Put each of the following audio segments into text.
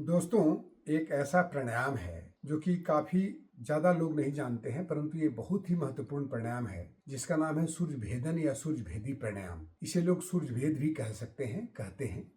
दोस्तों, एक ऐसा प्राणायाम है जो कि काफी ज्यादा लोग नहीं जानते हैं, परंतु ये बहुत ही महत्वपूर्ण प्राणायाम है जिसका नाम है सूर्य भेदन या सूर्य भेदी प्राणायाम। इसे लोग सूर्य भेद भी कह सकते हैं, कहते हैं।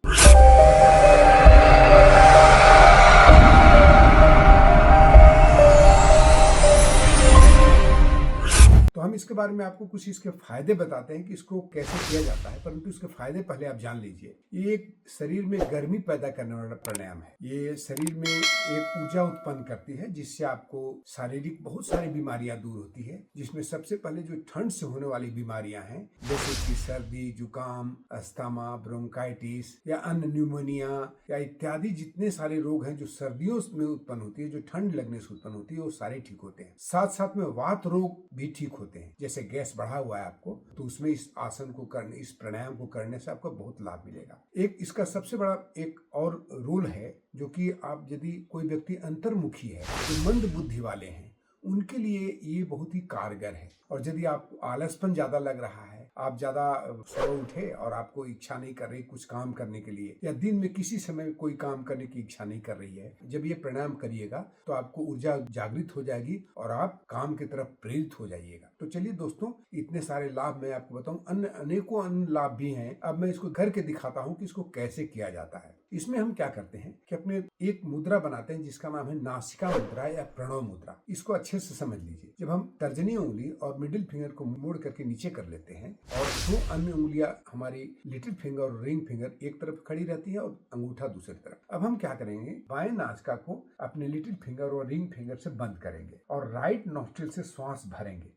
तो हम इसके बारे में आपको कुछ इसके फायदे बताते हैं कि इसको कैसे किया जाता है, परंतु इसके फायदे पहले आप जान लीजिए। ये एक शरीर में गर्मी पैदा करने वाला प्राणायाम है। ये शरीर में एक ऊर्जा उत्पन्न करती है जिससे आपको शारीरिक बहुत सारी बीमारियां दूर होती है, जिसमें सबसे पहले जो ठंड से होने वाली बीमारियां हैं, जैसे कि सर्दी, जुकाम, अस्थमा, ब्रोंकाइटिस या अन्य न्यूमोनिया या इत्यादि जितने सारे रोग हैं जो सर्दियों में उत्पन्न होती है, जो ठंड लगने से उत्पन्न होती है, वो सारे ठीक होते हैं। साथ साथ में वात रोग भी ठीक होते हैं। जैसे गैस बढ़ा हुआ है आपको, तो उसमें इस आसन को करने, इस प्राणायाम को करने से आपको बहुत लाभ मिलेगा। एक इसका सबसे बड़ा एक और रोल है, जो कि आप यदि कोई व्यक्ति अंतर्मुखी है, जो मंद बुद्धि वाले हैं, उनके लिए ये बहुत ही कारगर है। और यदि आपको आलसपन ज्यादा लग रहा है, आप ज्यादा सुबह उठे और आपको इच्छा नहीं कर रही कुछ काम करने के लिए, या दिन में किसी समय कोई काम करने की इच्छा नहीं कर रही है, जब ये प्राणायाम करिएगा तो आपको ऊर्जा जागृत हो जाएगी और आप काम की तरफ प्रेरित हो जाइएगा। तो चलिए दोस्तों, इतने सारे लाभ मैं आपको बताऊं, अन्य अनेकों अन्य लाभ भी हैं। अब मैं इसको करके दिखाता हूं कि इसको कैसे किया जाता है। इसमें हम क्या करते हैं कि अपने एक मुद्रा बनाते हैं जिसका नाम है नासिका मुद्रा या प्रणव मुद्रा। इसको अच्छे से समझ लीजिए। जब हम तर्जनी उंगली और मिडिल फिंगर को मोड़ करके नीचे कर लेते हैं और दो अन्य उंगलियां, हमारी लिटिल फिंगर और रिंग फिंगर एक तरफ खड़ी रहती है और अंगूठा दूसरी तरफ। अब हम क्या करेंगे, बाएं नासिका को अपने लिटिल फिंगर और रिंग फिंगर से बंद करेंगे और राइट नॉस्ट्रिल से श्वास भरेंगे,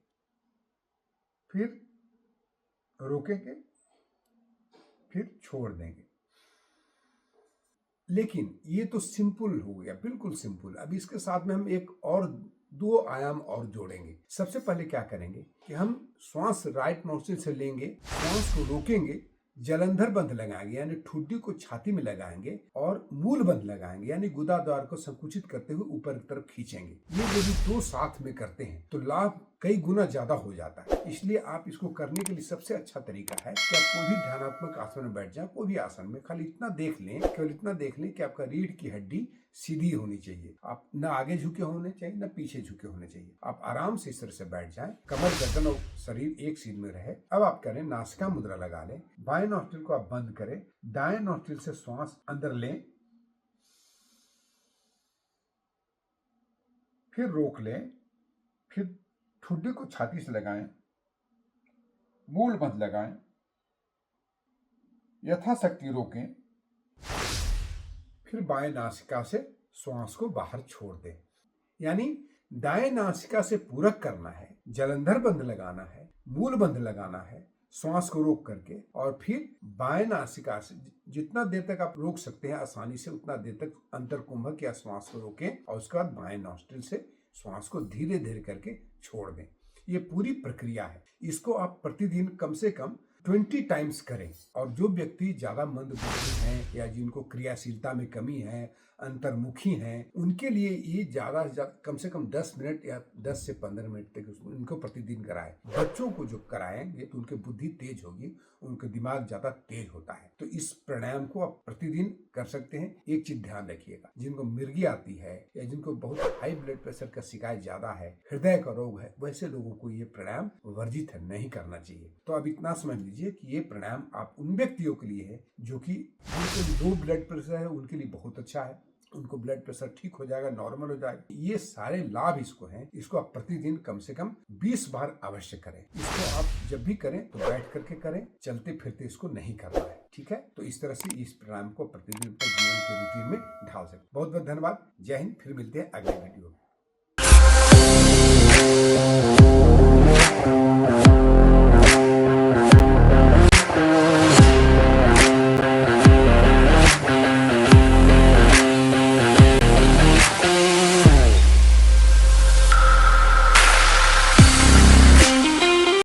फिर रोकेंगे, फिर छोड़ देंगे। लेकिन ये तो सिंपल हो गया, बिल्कुल सिंपल। अब इसके साथ में हम एक और दो आयाम और जोड़ेंगे। सबसे पहले क्या करेंगे कि हम श्वास राइट नोस्ट्रिल से लेंगे, श्वास को रोकेंगे, जलंधर बंध लगाएंगे यानी ठुड्डी को छाती में लगाएंगे, और मूल बंध लगाएंगे यानी गुदा द्वार को संकुचित करते हुए ऊपर की तरफ खींचेंगे। ये यदि दो साथ में करते हैं तो लाभ कई गुना ज्यादा हो जाता है। इसलिए आप इसको करने के लिए सबसे अच्छा तरीका है कि आप कोई भी ध्यानात्मक आसन में बैठ जाए, कोई भी आसन में, खाली इतना देख लें, केवल इतना देख लें कि आपका रीढ़ की हड्डी सीधी होनी चाहिए। आप न आगे झुके होने चाहिए, न पीछे झुके होने चाहिए। आप आराम से इस तरह से बैठ जाएं, कमर, गर्दन और शरीर एक सीध में रहे। अब आप करें, नासिका मुद्रा लगा लें, बाएं नॉस्ट्रिल को आप बंद करें, दाएं नॉस्ट्रिल से श्वास अंदर लें, फिर रोक लें, फिर ठुड्डी को छाती से लगाएं, मूल बंध लगाएं, यथाशक्ति रोकें, फिर बाएं नासिका से श्वास को बाहर छोड़ दें। यानी दाएं नासिका से पूरक करना है, जलंधर बंध लगाना है, मूल बंध लगाना है श्वास को रोक करके, और फिर बाएं नासिका से जितना देर तक आप रोक सकते हैं आसानी से, उतना देर तक अंतर कुंभक या श्वास को रोकें, और उसके बाद बाएं नॉस्ट्रिल से श्वास को धीरे धीरे करके छोड़ दें। ये पूरी प्रक्रिया है। इसको आप प्रतिदिन कम से कम 20 टाइम्स करें। और जो व्यक्ति ज्यादा मंदबुद्धि हैं या जिनको क्रियाशीलता में कमी है, अंतर्मुखी हैं, उनके लिए ये ज्यादा कम से कम 10 मिनट या 10 से 15 मिनट तक उनको प्रतिदिन कराएं। बच्चों को जो कराएंगे तो उनकी बुद्धि तेज होगी, उनका दिमाग ज्यादा तेज होता है। तो इस प्राणायाम को आप प्रतिदिन कर सकते हैं। एक चीज ध्यान रखिएगा, जिनको मिर्गी आती है या जिनको बहुत हाई ब्लड प्रेशर का शिकायत ज्यादा है, हृदय का रोग है, वैसे लोगों को ये प्राणायाम वर्जित है, नहीं करना चाहिए। तो अब इतना समझ लीजिए कि ये प्राणायाम आप उन व्यक्तियों के लिए है जो कि जिनको लो ब्लड प्रेशर है, उनके लिए बहुत अच्छा है। उनको ब्लड प्रेशर ठीक हो जाएगा, नॉर्मल हो जाएगा। ये सारे लाभ इसको हैं। इसको आप प्रतिदिन कम से कम 20 बार अवश्य करें। इसको आप जब भी करें तो बैठ करके करें, चलते फिरते इसको नहीं करना है, ठीक है। तो इस तरह से इस प्राणायाम को प्रतिदिन अपने जीवन के रूटीन में ढाल सकते। बहुत बहुत धन्यवाद। जय हिंद। फिर मिलते हैं अगले वीडियो में।